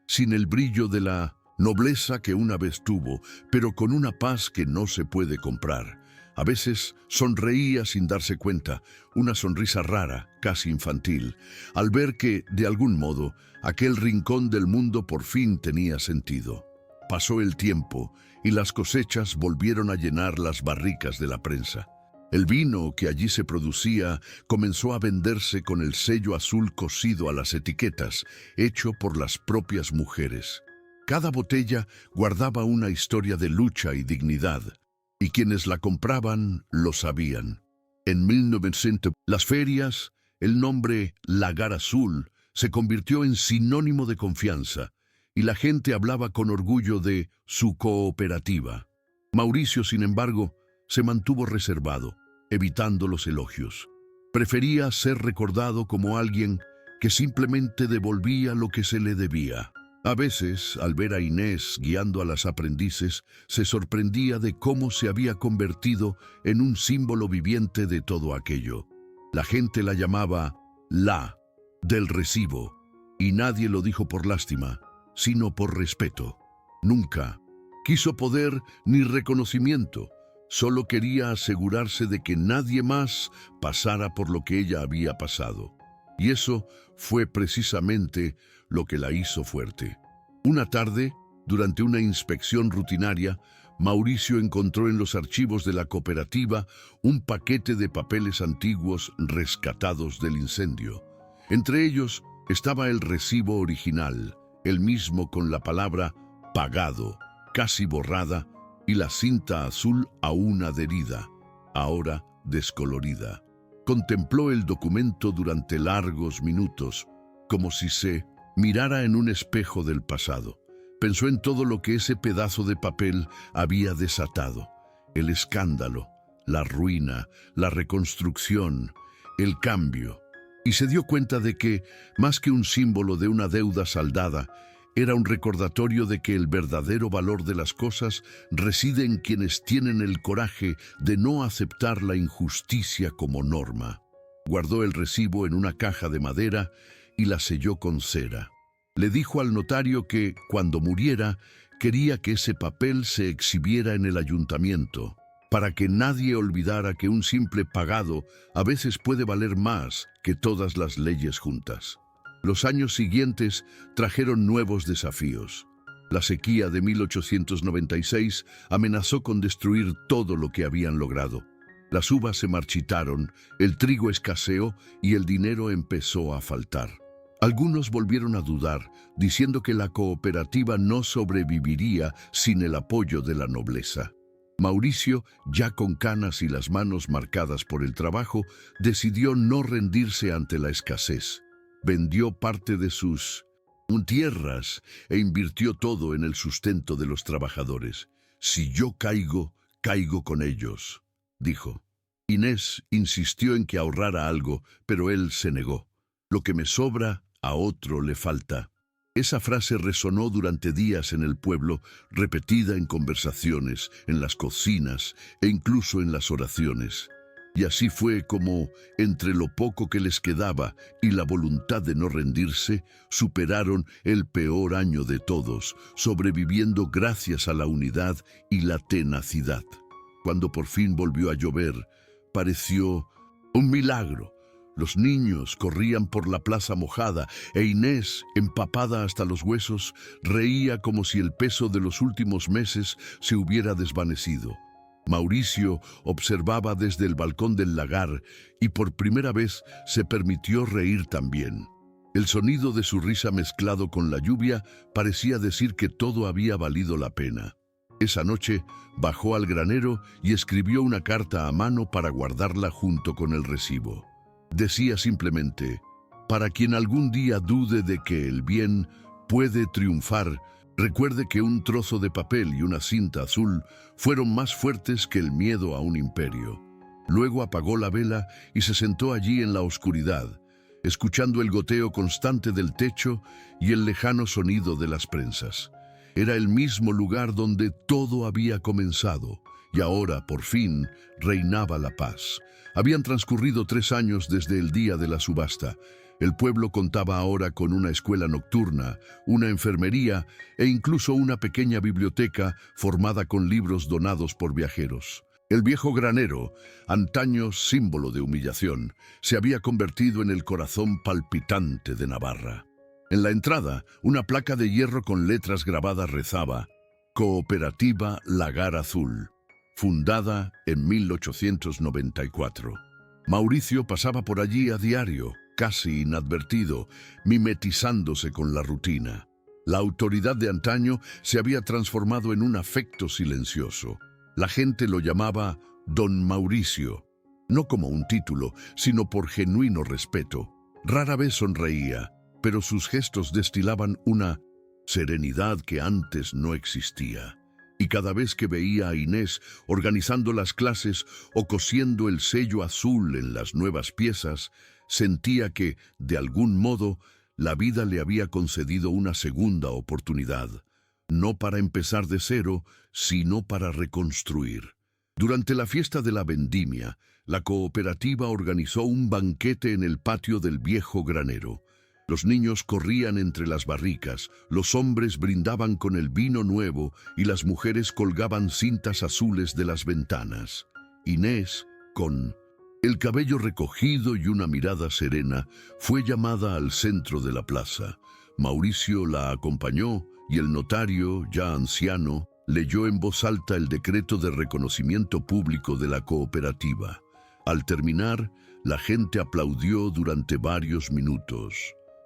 sin el brillo de la nobleza que una vez tuvo, pero con una paz que no se puede comprar. A veces sonreía sin darse cuenta, una sonrisa rara, casi infantil, al ver que, de algún modo, aquel rincón del mundo por fin tenía sentido. Pasó el tiempo y las cosechas volvieron a llenar las barricas de la prensa. El vino que allí se producía comenzó a venderse con el sello azul cosido a las etiquetas, hecho por las propias mujeres. Cada botella guardaba una historia de lucha y dignidad, y quienes la compraban lo sabían. En 1900, las ferias, el nombre Lágar Azul se convirtió en sinónimo de confianza, y la gente hablaba con orgullo de su cooperativa. Mauricio, sin embargo, se mantuvo reservado, evitando los elogios. Prefería ser recordado como alguien que simplemente devolvía lo que se le debía. A veces, al ver a Inés guiando a las aprendices, se sorprendía de cómo se había convertido en un símbolo viviente de todo aquello. La gente la llamaba la del recibo, y nadie lo dijo por lástima, sino por respeto. Nunca quiso poder ni reconocimiento, solo quería asegurarse de que nadie más pasara por lo que ella había pasado. Y eso fue precisamente lo que la hizo fuerte. Una tarde, durante una inspección rutinaria, Mauricio encontró en los archivos de la cooperativa un paquete de papeles antiguos rescatados del incendio. Entre ellos estaba el recibo original, el mismo con la palabra pagado, casi borrada, y la cinta azul aún adherida, ahora descolorida. Contempló el documento durante largos minutos, como si se mirara en un espejo del pasado. Pensó en todo lo que ese pedazo de papel había desatado: el escándalo, la ruina, la reconstrucción, el cambio. Y se dio cuenta de que, más que un símbolo de una deuda saldada, era un recordatorio de que el verdadero valor de las cosas reside en quienes tienen el coraje de no aceptar la injusticia como norma. Guardó el recibo en una caja de madera y la selló con cera. Le dijo al notario que, cuando muriera, quería que ese papel se exhibiera en el ayuntamiento, para que nadie olvidara que un simple pagado a veces puede valer más que todas las leyes juntas. Los años siguientes trajeron nuevos desafíos. La sequía de 1896 amenazó con destruir todo lo que habían logrado. Las uvas se marchitaron, el trigo escaseó y el dinero empezó a faltar. Algunos volvieron a dudar, diciendo que la cooperativa no sobreviviría sin el apoyo de la nobleza. Mauricio, ya con canas y las manos marcadas por el trabajo, decidió no rendirse ante la escasez. Vendió parte de sus tierras e invirtió todo en el sustento de los trabajadores. «Si yo caigo, caigo con ellos», dijo. Inés insistió en que ahorrara algo, pero él se negó. «Lo que me sobra, a otro le falta». Esa frase resonó durante días en el pueblo, repetida en conversaciones, en las cocinas e incluso en las oraciones. Y así fue como, entre lo poco que les quedaba y la voluntad de no rendirse, superaron el peor año de todos, sobreviviendo gracias a la unidad y la tenacidad. Cuando por fin volvió a llover, pareció un milagro. Los niños corrían por la plaza mojada e Inés, empapada hasta los huesos, reía como si el peso de los últimos meses se hubiera desvanecido. Mauricio observaba desde el balcón del lagar y por primera vez se permitió reír también. El sonido de su risa mezclado con la lluvia parecía decir que todo había valido la pena. Esa noche bajó al granero y escribió una carta a mano para guardarla junto con el recibo. Decía simplemente: «Para quien algún día dude de que el bien puede triunfar, recuerde que un trozo de papel y una cinta azul fueron más fuertes que el miedo a un imperio». Luego apagó la vela y se sentó allí en la oscuridad, escuchando el goteo constante del techo y el lejano sonido de las prensas. Era el mismo lugar donde todo había comenzado, y ahora, por fin, reinaba la paz. Habían transcurrido 3 años desde el día de la subasta. El pueblo contaba ahora con una escuela nocturna, una enfermería e incluso una pequeña biblioteca formada con libros donados por viajeros. El viejo granero, antaño símbolo de humillación, se había convertido en el corazón palpitante de Navarra. En la entrada, una placa de hierro con letras grabadas rezaba: «Cooperativa Lagar Azul, fundada en 1894». Mauricio pasaba por allí a diario, casi inadvertido, mimetizándose con la rutina. La autoridad de antaño se había transformado en un afecto silencioso. La gente lo llamaba Don Mauricio, no como un título, sino por genuino respeto. Rara vez sonreía, pero sus gestos destilaban una serenidad que antes no existía. Y cada vez que veía a Inés organizando las clases o cosiendo el sello azul en las nuevas piezas, sentía que, de algún modo, la vida le había concedido una segunda oportunidad, no para empezar de cero, sino para reconstruir. Durante la fiesta de la vendimia, la cooperativa organizó un banquete en el patio del viejo granero. Los niños corrían entre las barricas, los hombres brindaban con el vino nuevo y las mujeres colgaban cintas azules de las ventanas. Inés, con el cabello recogido y una mirada serena, fue llamada al centro de la plaza. Mauricio la acompañó y el notario, ya anciano, leyó en voz alta el decreto de reconocimiento público de la cooperativa. Al terminar, la gente aplaudió durante varios minutos.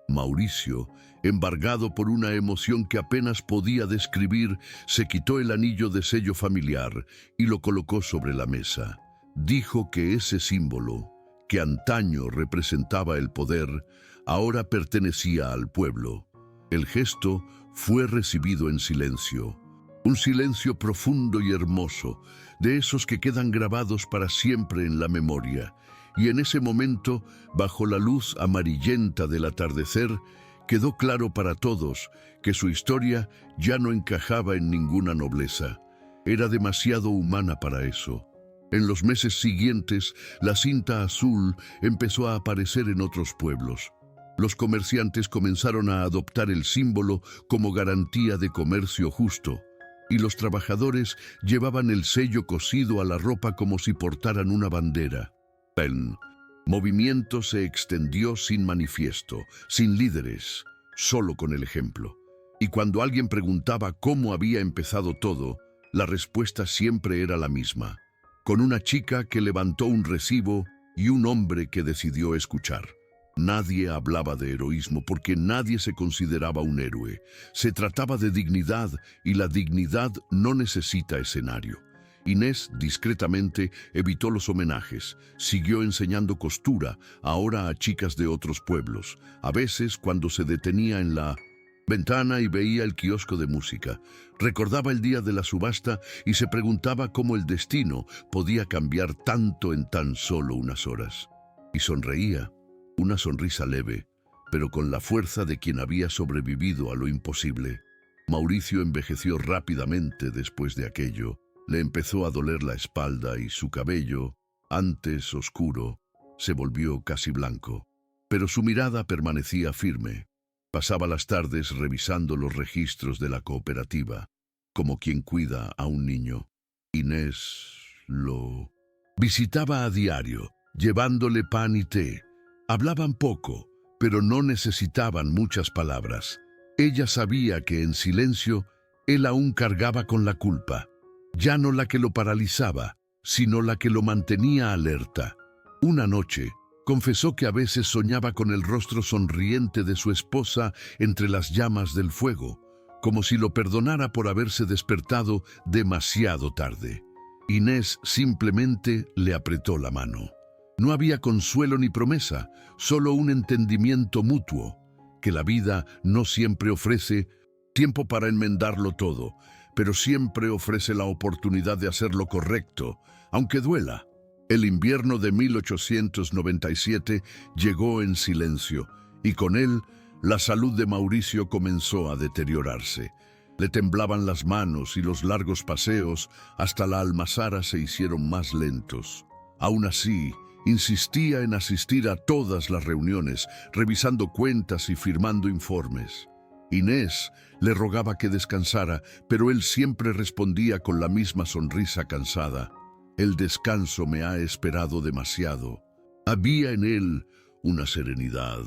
Mauricio, embargado por una emoción que apenas podía describir, se quitó el anillo de sello familiar y lo colocó sobre la mesa. Dijo que ese símbolo, que antaño representaba el poder, ahora pertenecía al pueblo. El gesto fue recibido en silencio. Un silencio profundo y hermoso, de esos que quedan grabados para siempre en la memoria. Y en ese momento, bajo la luz amarillenta del atardecer, quedó claro para todos que su historia ya no encajaba en ninguna nobleza. Era demasiado humana para eso. En los meses siguientes, la cinta azul empezó a aparecer en otros pueblos. Los comerciantes comenzaron a adoptar el símbolo como garantía de comercio justo, y los trabajadores llevaban el sello cosido a la ropa como si portaran una bandera. El movimiento se extendió sin manifiesto, sin líderes, solo con el ejemplo. Y cuando alguien preguntaba cómo había empezado todo, la respuesta siempre era la misma, con una chica que levantó un recibo y un hombre que decidió escuchar. Nadie hablaba de heroísmo porque nadie se consideraba un héroe. Se trataba de dignidad y la dignidad no necesita escenario. Inés discretamente evitó los homenajes, siguió enseñando costura, ahora a chicas de otros pueblos. A veces, cuando se detenía en la ventana y veía el kiosco de música, recordaba el día de la subasta y se preguntaba cómo el destino podía cambiar tanto en tan solo unas horas. Y sonreía, una sonrisa leve, pero con la fuerza de quien había sobrevivido a lo imposible. Mauricio envejeció rápidamente después de aquello. Le empezó a doler la espalda y su cabello, antes oscuro, se volvió casi blanco. Pero su mirada permanecía firme. Pasaba las tardes revisando los registros de la cooperativa, como quien cuida a un niño. Inés lo visitaba a diario, llevándole pan y té. Hablaban poco, pero no necesitaban muchas palabras. Ella sabía que en silencio él aún cargaba con la culpa. Ya no la que lo paralizaba, sino la que lo mantenía alerta. Una noche, confesó que a veces soñaba con el rostro sonriente de su esposa entre las llamas del fuego, como si lo perdonara por haberse despertado demasiado tarde. Inés simplemente le apretó la mano. No había consuelo ni promesa, solo un entendimiento mutuo, que la vida no siempre ofrece tiempo para enmendarlo todo, pero siempre ofrece la oportunidad de hacer lo correcto, aunque duela. El invierno de 1897 llegó en silencio, y con él la salud de Mauricio comenzó a deteriorarse. Le temblaban las manos y los largos paseos hasta la almazara se hicieron más lentos. Aún así, insistía en asistir a todas las reuniones, revisando cuentas y firmando informes. Inés le rogaba que descansara, pero él siempre respondía con la misma sonrisa cansada. El descanso me ha esperado demasiado. Había en él una serenidad,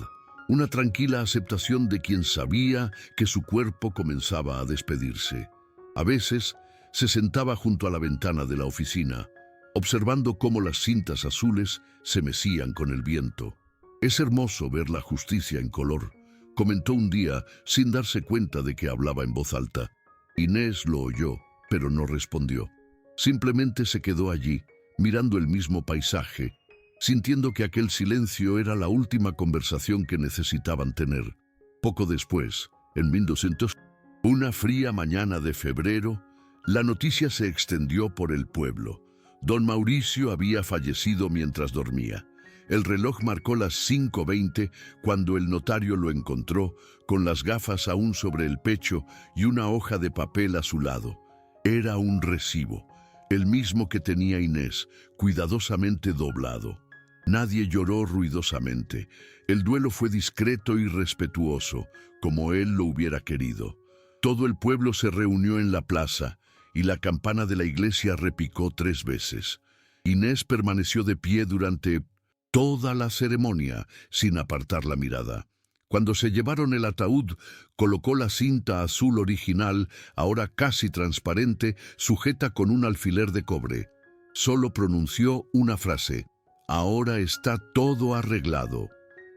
una tranquila aceptación de quien sabía que su cuerpo comenzaba a despedirse. A veces se sentaba junto a la ventana de la oficina, observando cómo las cintas azules se mecían con el viento. Es hermoso ver la justicia en color, comentó un día sin darse cuenta de que hablaba en voz alta. Inés lo oyó, pero no respondió. Simplemente se quedó allí, mirando el mismo paisaje, sintiendo que aquel silencio era la última conversación que necesitaban tener. Poco después, en 1200, una fría mañana de febrero, La noticia se extendió por el pueblo. Don Mauricio había fallecido mientras dormía. El reloj marcó las 5:20 cuando el notario lo encontró, con las gafas aún sobre el pecho y una hoja de papel a su lado. Era un recibo, el mismo que tenía Inés, cuidadosamente doblado. Nadie lloró ruidosamente. El duelo fue discreto y respetuoso, como él lo hubiera querido. Todo el pueblo se reunió en la plaza, y la campana de la iglesia repicó 3 veces. Inés permaneció de pie durante toda la ceremonia, sin apartar la mirada. Cuando se llevaron el ataúd, colocó la cinta azul original, ahora casi transparente, sujeta con un alfiler de cobre. Solo pronunció una frase: «Ahora está todo arreglado».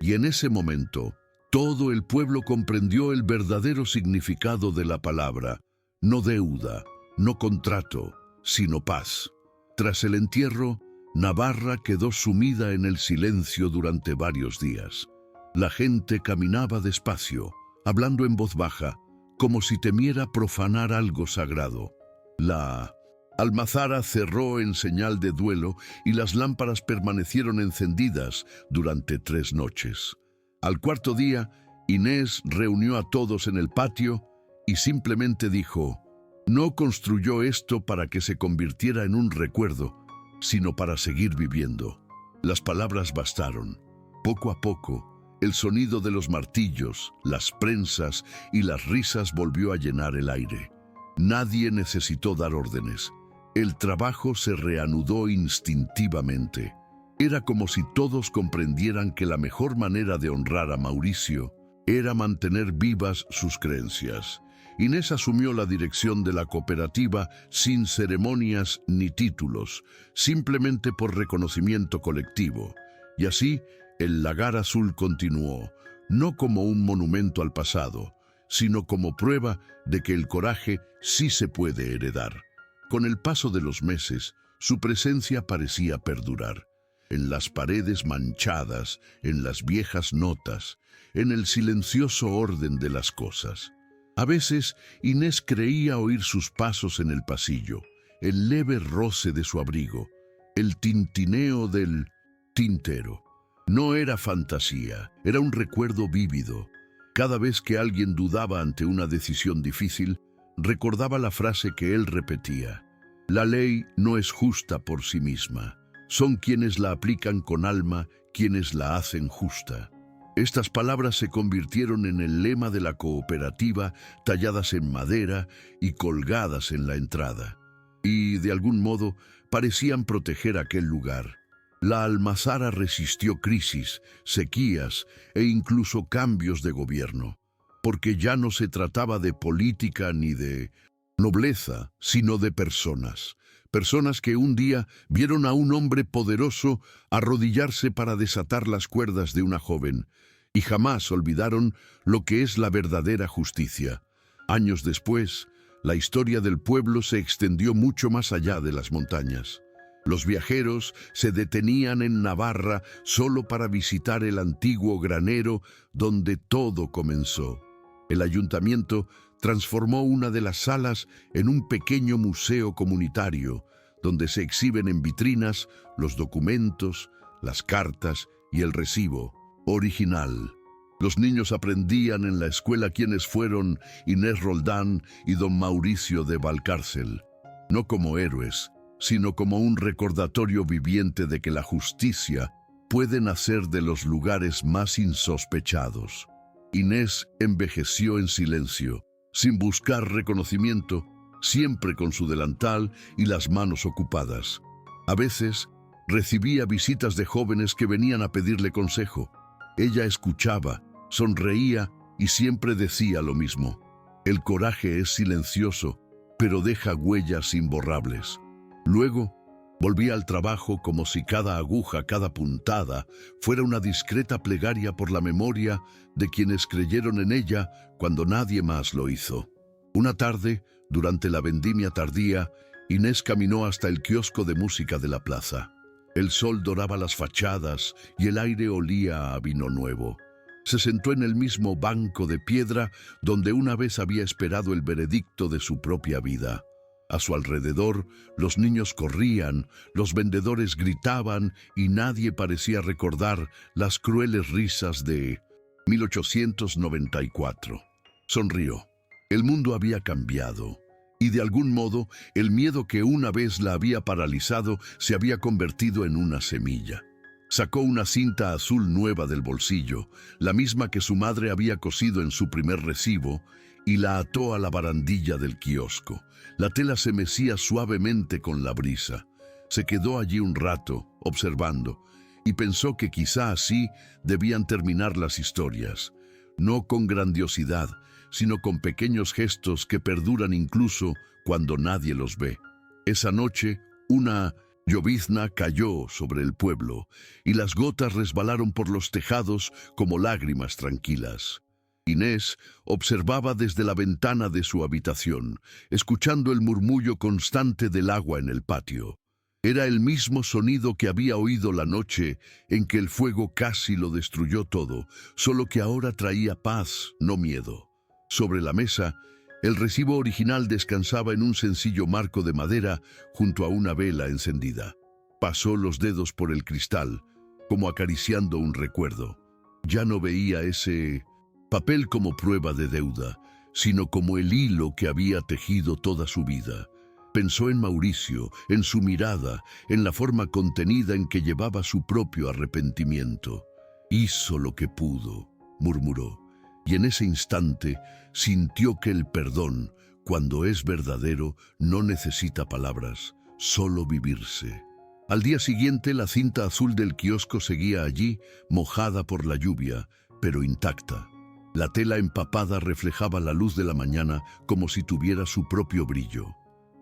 Y en ese momento, todo el pueblo comprendió el verdadero significado de la palabra: no deuda, no contrato, sino paz. Tras el entierro, Navarra quedó sumida en el silencio durante varios días. La gente caminaba despacio, hablando en voz baja, como si temiera profanar algo sagrado. La almazara cerró en señal de duelo y las lámparas permanecieron encendidas durante 3 noches. Al cuarto día, Inés reunió a todos en el patio y simplemente dijo: «No construyó esto para que se convirtiera en un recuerdo, sino para seguir viviendo». Las palabras bastaron. Poco a poco, el sonido de los martillos, las prensas y las risas volvió a llenar el aire. Nadie necesitó dar órdenes. El trabajo se reanudó instintivamente. Era como si todos comprendieran que la mejor manera de honrar a Mauricio era mantener vivas sus creencias. Inés asumió la dirección de la cooperativa sin ceremonias ni títulos, simplemente por reconocimiento colectivo. Y así, el Lagar Azul continuó, no como un monumento al pasado, sino como prueba de que el coraje sí se puede heredar. Con el paso de los meses, su presencia parecía perdurar. En las paredes manchadas, en las viejas notas, en el silencioso orden de las cosas. A veces, Inés creía oír sus pasos en el pasillo, el leve roce de su abrigo, el tintineo del tintero. No era fantasía, era un recuerdo vívido. Cada vez que alguien dudaba ante una decisión difícil, recordaba la frase que él repetía: «La ley no es justa por sí misma. Son quienes la aplican con alma quienes la hacen justa». Estas palabras se convirtieron en el lema de la cooperativa, talladas en madera y colgadas en la entrada. Y, de algún modo, parecían proteger aquel lugar. La almazara resistió crisis, sequías e incluso cambios de gobierno, porque ya no se trataba de política ni de nobleza, sino de personas. Personas que un día vieron a un hombre poderoso arrodillarse para desatar las cuerdas de una joven, y jamás olvidaron lo que es la verdadera justicia. Años después, la historia del pueblo se extendió mucho más allá de las montañas. Los viajeros se detenían en Navarra solo para visitar el antiguo granero donde todo comenzó. El ayuntamiento transformó una de las salas en un pequeño museo comunitario, donde se exhiben en vitrinas los documentos, las cartas y el recibo original. Los niños aprendían en la escuela quiénes fueron Inés Roldán y don Mauricio de Valcárcel, no como héroes, sino como un recordatorio viviente de que la justicia puede nacer de los lugares más insospechados. Inés envejeció en silencio, sin buscar reconocimiento, siempre con su delantal y las manos ocupadas. A veces, recibía visitas de jóvenes que venían a pedirle consejo. Ella escuchaba, sonreía y siempre decía lo mismo: «El coraje es silencioso, pero deja huellas imborrables». Luego, volvía al trabajo como si cada aguja, cada puntada, fuera una discreta plegaria por la memoria de quienes creyeron en ella cuando nadie más lo hizo. Una tarde, durante la vendimia tardía, Inés caminó hasta el kiosco de música de la plaza. El sol doraba las fachadas y el aire olía a vino nuevo. Se sentó en el mismo banco de piedra donde una vez había esperado el veredicto de su propia vida. A su alrededor, los niños corrían, los vendedores gritaban y nadie parecía recordar las crueles risas de 1894. Sonrió. El mundo había cambiado. Y de algún modo, el miedo que una vez la había paralizado se había convertido en una semilla. Sacó una cinta azul nueva del bolsillo, la misma que su madre había cosido en su primer recibo, y la ató a la barandilla del kiosco. La tela se mecía suavemente con la brisa. Se quedó allí un rato, observando, y pensó que quizá así debían terminar las historias, no con grandiosidad, sino con pequeños gestos que perduran incluso cuando nadie los ve. Esa noche, una llovizna cayó sobre el pueblo, y las gotas resbalaron por los tejados como lágrimas tranquilas. Inés observaba desde la ventana de su habitación, escuchando el murmullo constante del agua en el patio. Era el mismo sonido que había oído la noche en que el fuego casi lo destruyó todo, solo que ahora traía paz, no miedo. Sobre la mesa, el recibo original descansaba en un sencillo marco de madera junto a una vela encendida. Pasó los dedos por el cristal, como acariciando un recuerdo. Ya no veía ese papel como prueba de deuda, sino como el hilo que había tejido toda su vida. Pensó en Mauricio, en su mirada, en la forma contenida en que llevaba su propio arrepentimiento. Hizo lo que pudo, murmuró, y en ese instante sintió que el perdón, cuando es verdadero, no necesita palabras, solo vivirse. Al día siguiente, la cinta azul del kiosco seguía allí, mojada por la lluvia, pero intacta. La tela empapada reflejaba la luz de la mañana como si tuviera su propio brillo.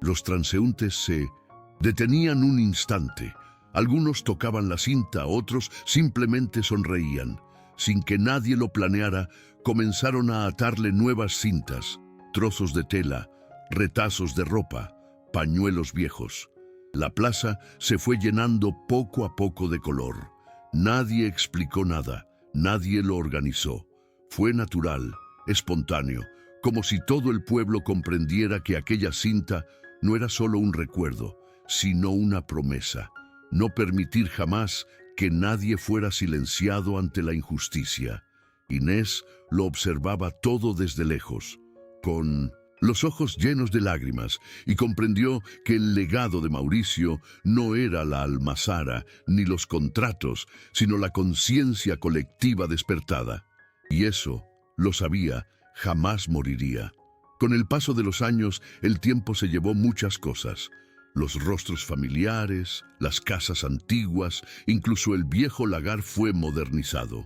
Los transeúntes se detenían un instante. Algunos tocaban la cinta, otros simplemente sonreían. Sin que nadie lo planeara, comenzaron a atarle nuevas cintas, trozos de tela, retazos de ropa, pañuelos viejos. La plaza se fue llenando poco a poco de color. Nadie explicó nada, nadie lo organizó. Fue natural, espontáneo, como si todo el pueblo comprendiera que aquella cinta no era solo un recuerdo, sino una promesa. No permitir jamás que nadie fuera silenciado ante la injusticia. Inés lo observaba todo desde lejos, con los ojos llenos de lágrimas, y comprendió que el legado de Mauricio no era la almazara ni los contratos, sino la conciencia colectiva despertada. Y eso, lo sabía, jamás moriría. Con el paso de los años, el tiempo se llevó muchas cosas. Los rostros familiares, las casas antiguas, incluso el viejo lagar fue modernizado.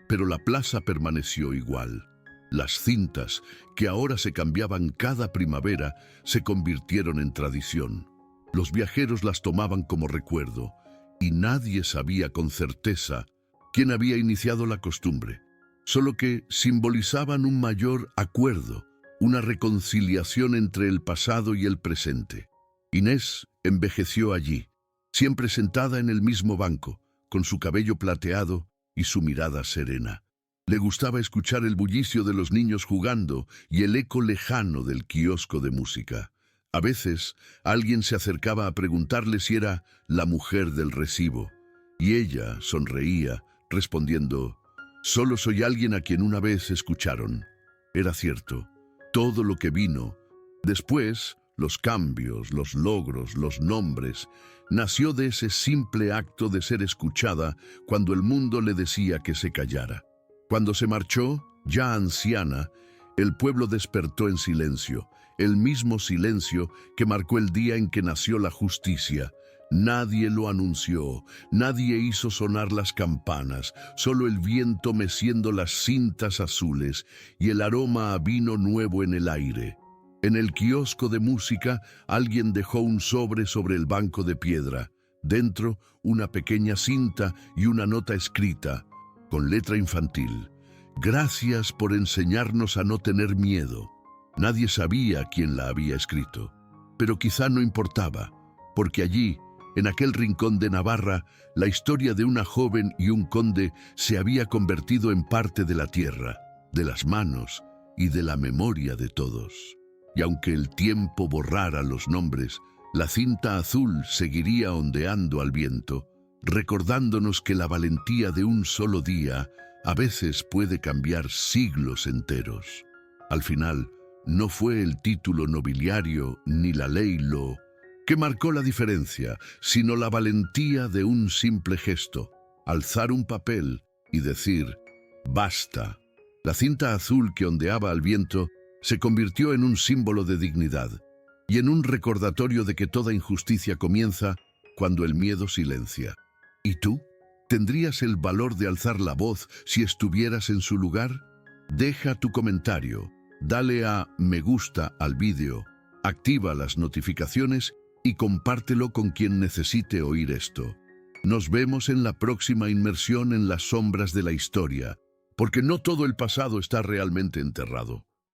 Pero la plaza permaneció igual. Las cintas, que ahora se cambiaban cada primavera, se convirtieron en tradición. Los viajeros las tomaban como recuerdo, y nadie sabía con certeza quién había iniciado la costumbre. Solo que simbolizaban un mayor acuerdo, una reconciliación entre el pasado y el presente. Inés envejeció allí, siempre sentada en el mismo banco, con su cabello plateado y su mirada serena. Le gustaba escuchar el bullicio de los niños jugando y el eco lejano del kiosco de música. A veces, alguien se acercaba a preguntarle si era la mujer del recibo, y ella sonreía, respondiendo: «Solo soy alguien a quien una vez escucharon». Era cierto, todo lo que vino. Después, los cambios, los logros, los nombres, nació de ese simple acto de ser escuchada cuando el mundo le decía que se callara. Cuando se marchó, ya anciana, el pueblo despertó en silencio, el mismo silencio que marcó el día en que nació la justicia. Nadie lo anunció, nadie hizo sonar las campanas, solo el viento meciendo las cintas azules y el aroma a vino nuevo en el aire. En el kiosco de música, alguien dejó un sobre el banco de piedra. Dentro, una pequeña cinta y una nota escrita, con letra infantil: «Gracias por enseñarnos a no tener miedo». Nadie sabía quién la había escrito, pero quizá no importaba, porque allí, en aquel rincón de Navarra, la historia de una joven y un conde se había convertido en parte de la tierra, de las manos y de la memoria de todos. Y aunque el tiempo borrara los nombres, la cinta azul seguiría ondeando al viento, recordándonos que la valentía de un solo día a veces puede cambiar siglos enteros. Al final, no fue el título nobiliario ni la ley lo que marcó la diferencia, sino la valentía de un simple gesto, alzar un papel y decir, basta. La cinta azul que ondeaba al viento se convirtió en un símbolo de dignidad y en un recordatorio de que toda injusticia comienza cuando el miedo silencia. ¿Y tú? ¿Tendrías el valor de alzar la voz si estuvieras en su lugar? Deja tu comentario, dale a me gusta al vídeo, activa las notificaciones y compártelo con quien necesite oír esto. Nos vemos en la próxima inmersión en las sombras de la historia, porque no todo el pasado está realmente enterrado.